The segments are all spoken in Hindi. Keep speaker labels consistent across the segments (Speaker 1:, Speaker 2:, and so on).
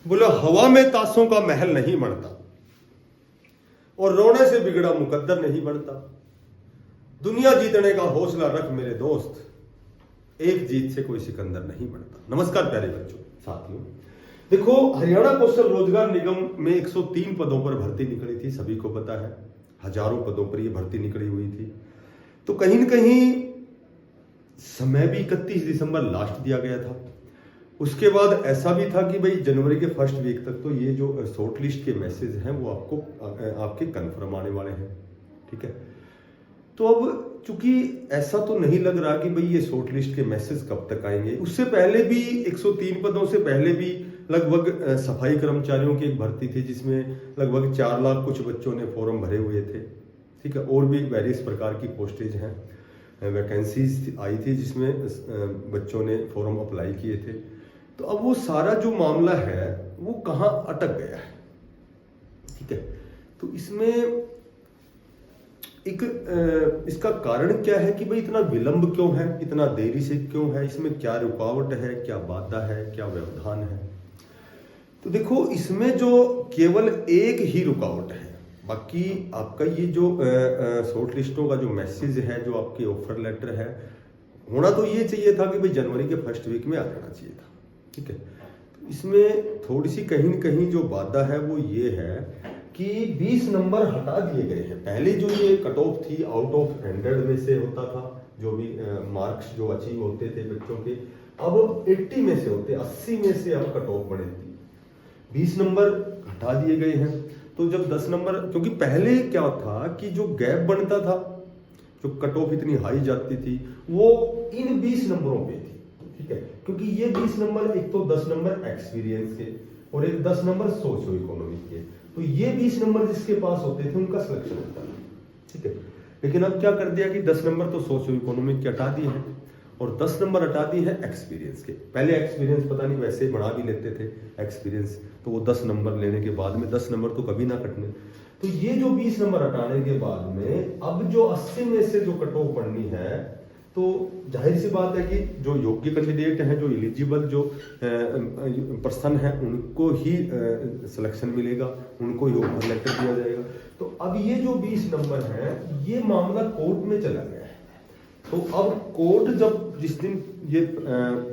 Speaker 1: बोला हवा में ताशों का महल नहीं बनता और रोने से बिगड़ा मुकद्दर नहीं बनता। दुनिया जीतने का हौसला रख मेरे दोस्त, एक जीत से कोई सिकंदर नहीं बनता। नमस्कार प्यारे बच्चों साथियों, देखो हरियाणा कौशल रोजगार निगम में 103 पदों पर भर्ती निकली थी, सभी को पता है। हजारों पदों पर यह भर्ती निकली हुई थी। तो कहीं न कहीं समय भी 31 दिसंबर लास्ट दिया गया था। उसके बाद ऐसा भी था कि भाई जनवरी के फर्स्ट वीक तक तो ये जो शॉर्ट लिस्ट के मैसेज हैं वो आपके कंफर्म आने वाले हैं, ठीक है। तो अब चूंकि ऐसा तो नहीं लग रहा कि भाई ये शॉर्ट लिस्ट के मैसेज कब तक आएंगे। उससे पहले भी 103 पदों से पहले भी लगभग सफाई कर्मचारियों की एक भर्ती थी जिसमें लगभग 4 लाख कुछ बच्चों ने फॉर्म भरे हुए थे, ठीक है। और भी वेरियस प्रकार की पोस्टेज हैं, वैकेंसीज आई थी जिसमें बच्चों ने फॉर्म अप्लाई किए थे। तो अब वो सारा जो मामला है वो कहाँ अटक गया है, ठीक है। तो इसमें इसका कारण क्या है कि भाई इतना विलंब क्यों है, इतना देरी से क्यों है, इसमें क्या रुकावट है, क्या बाधा है, क्या व्यवधान है। तो देखो इसमें जो केवल एक ही रुकावट है, बाकी आपका ये जो शॉर्ट लिस्टों का जो मैसेज है, जो आपके ऑफर लेटर है, होना तो ये चाहिए था कि भाई जनवरी के फर्स्ट वीक में आ जाना चाहिए था, ठीक है। तो इसमें थोड़ी सी कहीं न कहीं जो बाधा है वो ये है कि 20 नंबर हटा दिए गए हैं। पहले जो ये कट ऑफ थी आउट ऑफ 100 में से होता था, जो भी मार्क्स जो अचीव होते थे बच्चों के, अब 80 में से होते, 80 में से अब कट ऑफ बढ़े थी। 20 नंबर हटा दिए गए हैं। तो जब 10 नंबर, क्योंकि पहले क्या था कि जो गैप बनता था, जो कट ऑफ इतनी हाई जाती थी, वो इन 20 नंबरों पे थी, ठीक है। क्योंकि ये 20 नंबर, एक तो 10 नंबर एक्सपीरियंस के और एक 10 नंबर सोशियो इकोनॉमिक के, तो ये 20 नंबर जिसके पास होते थे उनका सिलेक्शन होता था, ठीक है। लेकिन अब क्या कर दिया कि 10 नंबर तो सोशियो इकोनॉमिक के हटा दिए हैं और 10 नंबर हटा दिए हैं एक्सपीरियंस के। पहले एक्सपीरियंस पता नहीं वैसे बढ़ा भी लेते थे एक्सपीरियंस, तो वो 10 नंबर लेने के बाद में 10 नंबर तो कभी ना कटने। तो ये जो 20 नंबर हटाने के बाद में अब जो 80 में से जो कट ऑफ पढ़नी है, तो जाहिर सी बात है कि जो योग्य कैंडिडेट हैं, जो एलिजिबल जो पर्सन है, उनको ही सिलेक्शन मिलेगा, उनको ही ऑफर लेटर दिया जाएगा। तो अब ये जो 20 नंबर है ये मामला कोर्ट में चला गया है। तो अब कोर्ट जब जिस दिन ये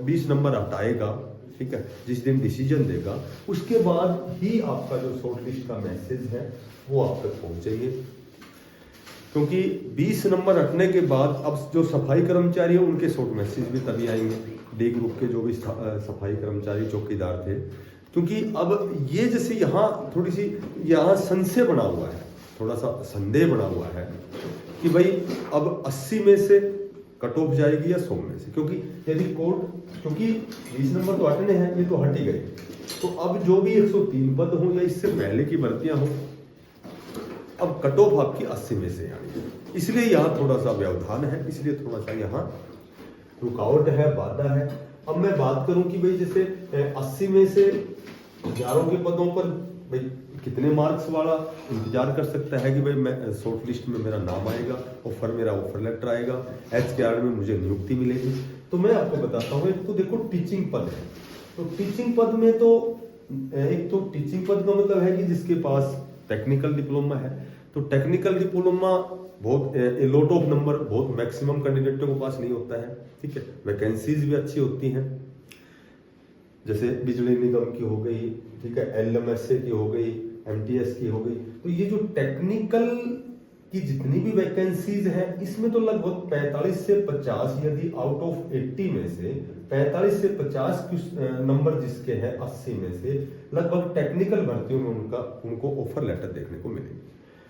Speaker 1: 20 नंबर हटाएगा, ठीक है, जिस दिन डिसीजन देगा, उसके बाद ही आपका जो शॉर्ट लिस्ट का मैसेज है वो आप तक पहुंचेंगे। क्योंकि 20 नंबर हटने के बाद अब जो सफाई कर्मचारी है उनके शॉर्ट मैसेज भी तभी आएंगे, डी ग्रुप के जो भी सफाई कर्मचारी चौकीदार थे। क्योंकि अब ये जैसे यहाँ थोड़ी सी यहाँ संशय बना हुआ है, थोड़ा सा संदेह बना हुआ है कि भाई अब 80 में से कट ऑफ जाएगी या 100 में से। क्योंकि यदि कोर्ट, क्योंकि 20 नंबर तो हटने हैं, ये तो हट ही गए, तो अब जो भी 103 पद हो या इससे पहले की भर्तियां हो, अब कट ऑफ आपकी 80 में से आनी है। इसलिए यहाँ थोड़ा सा व्यवधान है, इसलिए थोड़ा सा यहाँ रुकावट है, बाधा है। अब मैं बात करूं कि भाई जैसे 80 में से हजारों के पदों पर भाई कितने मार्क्स वाला इंतजार कर सकता है कि भाई मैं शॉर्ट लिस्ट में मेरा नाम आएगा, मेरा ऑफर लेटर आएगा, HKR में मुझे नियुक्ति मिलेगी। तो मैं आपको बताता हूँ, एक तो देखो टीचिंग पद है, तो टीचिंग पद में तो एक तो टीचिंग पद का मतलब है कि जिसके पास टेक्निकल डिप्लोमा है, तो टेक्निकल डिप्लोमा बहुत लॉट ऑफ नंबर, बहुत मैक्सिमम कैंडिडेटों के पास नहीं होता है, ठीक है। वैकेंसीज भी अच्छी होती हैं, जैसे बिजली निगम की हो गई, ठीक है, LMSA की हो गई, MTS की हो गई। तो ये जो टेक्निकल की जितनी भी वैकेंसीज हैं, इसमें तो लगभग 45 से 50, यदि आउट ऑफ 80 में से 45 से 50 नंबर जिसके हैं 80 में से, लगभग टेक्निकल भर्तियों में उनको ऑफर लेटर देखने को मिलेंगे।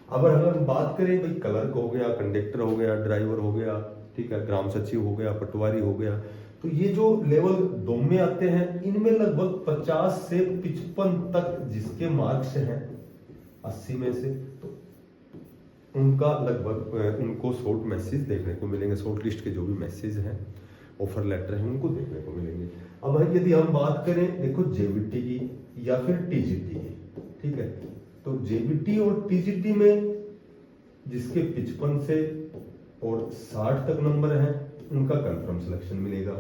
Speaker 1: अब अगर हम बात करें भाई क्लर्क हो गया, कंडक्टर हो गया, ड्राइवर हो गया, ठीक है, ग्राम सचिव हो गया, पटवारी हो गया, तो ये जो लेवल 2 में आते हैं, इनमें लगभग 50 से 55 तक जिसके मार्क्स हैं 80 में से, तो उनका लगभग उनको शॉर्ट मैसेज देखने को मिलेंगे। शॉर्ट लिस्ट के जो भी मैसेज हैं, ऑफर लेटर हैं, उनको देखने को मिलेंगे। अब यदि हम बात करें देखो JBT की या फिर TGT की, ठीक है, तो JBT और TGT में जिसके 55 से और 60 तक नंबर हैं, उनका कंफर्म सिलेक्शन मिलेगा।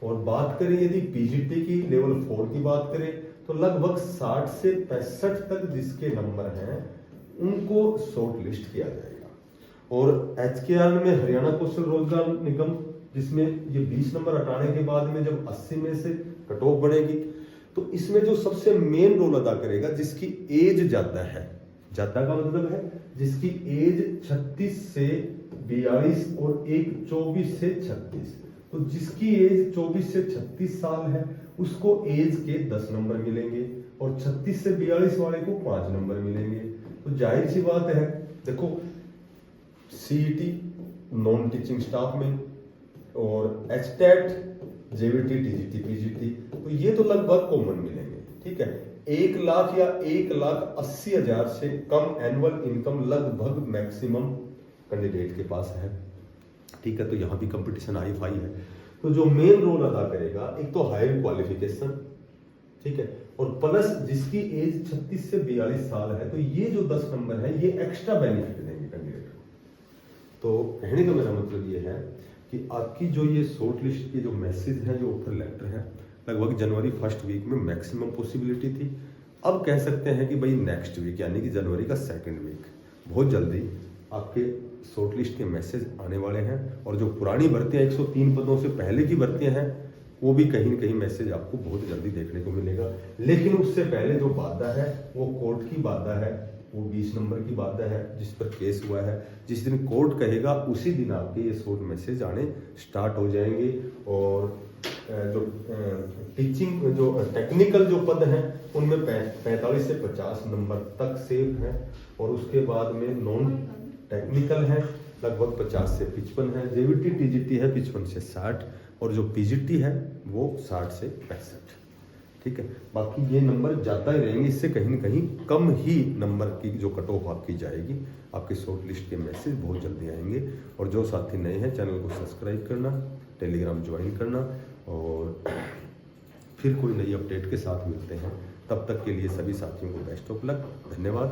Speaker 1: और बात करें यदि पीजीटी की लेवल 4 की बात करें तो लगभग 60 से 65 तक जिसके नंबर हैं उनको शॉर्ट लिस्ट किया जाएगा। और एचकेआर में हरियाणा कौशल रोजगार निगम, जिसमें ये 20 नंबर हटाने के बाद में जब 80 में से कट ऑफ बढ़ेगी, तो इसमें जो सबसे मेन रोल अदा करेगा जिसकी एज ज्यादा है, ज्यादा का मतलब है जिसकी एज 36 से 42 और एक 24 से 36, तो जिसकी एज 24 से 36 साल है उसको एज के 10 नंबर मिलेंगे और 36 से 42 वाले को 5 नंबर मिलेंगे। तो जाहिर सी बात है, देखो सीईटी नॉन टीचिंग स्टाफ में और एचटेट, जेवीटी, टीजीटी, पीजीटी, तो ये तो लगभग कॉमन मिलेंगे। ठीक है, 1 लाख या 1,80,000 से कम एनुअल इनकम लगभग मैक्सिमम कैंडिडेट के पास है। ठीक है, तो यहाँ भी कंपटीशन हाई फाई है। तो जो मेन रोल अदा करेगा एक तो हायर क्वालिफिकेशन, ठीक है, और प्लस जिसकी एज 36 से 42 साल है, तो ये जो 10 नंबर है ये एक्स्ट्रा बेनिफिट देंगे कैंडिडेट को। तो कहने का मेरा मतलब ये है कि आपकी जो ये शॉर्ट लिस्ट के जो मैसेज है, जो ऑफर लेटर है, लगभग जनवरी फर्स्ट वीक में मैक्सिमम पॉसिबिलिटी थी। अब कह सकते हैं कि भाई नेक्स्ट वीक यानी कि जनवरी का सेकेंड वीक बहुत जल्दी आपके शॉर्ट लिस्ट के मैसेज आने वाले हैं। और जो पुरानी भर्तियां 103 पदों से पहले की भर्तियां हैं वो भी कहीं न कहीं मैसेज आपको बहुत जल्दी देखने को मिलेगा। लेकिन उससे पहले जो बाधा है वो कोर्ट की बाधा है, वो 20 नंबर की बाधा है जिस पर केस हुआ है। जिस दिन कोर्ट कहेगा उसी दिन आपके ये शॉर्ट मैसेज आने स्टार्ट हो जाएंगे। और जो टीचिंग जो टेक्निकल जो पद हैं उनमें 45 से 50 नंबर तक सेव हैं और उसके बाद में नॉन टेक्निकल है लगभग 50 से 55 है, जेवीटी टीजीटी है 55 से 60 और जो पीजीटी है वो 60 से 65। ठीक है, बाकी ये नंबर ज़्यादा ही रहेंगे, इससे कहीं ना कहीं कम ही नंबर की जो कट ऑफ आपकी जाएगी। आपके शॉर्ट लिस्ट के मैसेज बहुत जल्दी आएंगे। और जो साथी नए हैं चैनल को सब्सक्राइब करना, टेलीग्राम ज्वाइन करना और फिर कोई नई अपडेट के साथ मिलते हैं। तब तक के लिए सभी साथियों को बेस्ट ऑफ लक। धन्यवाद।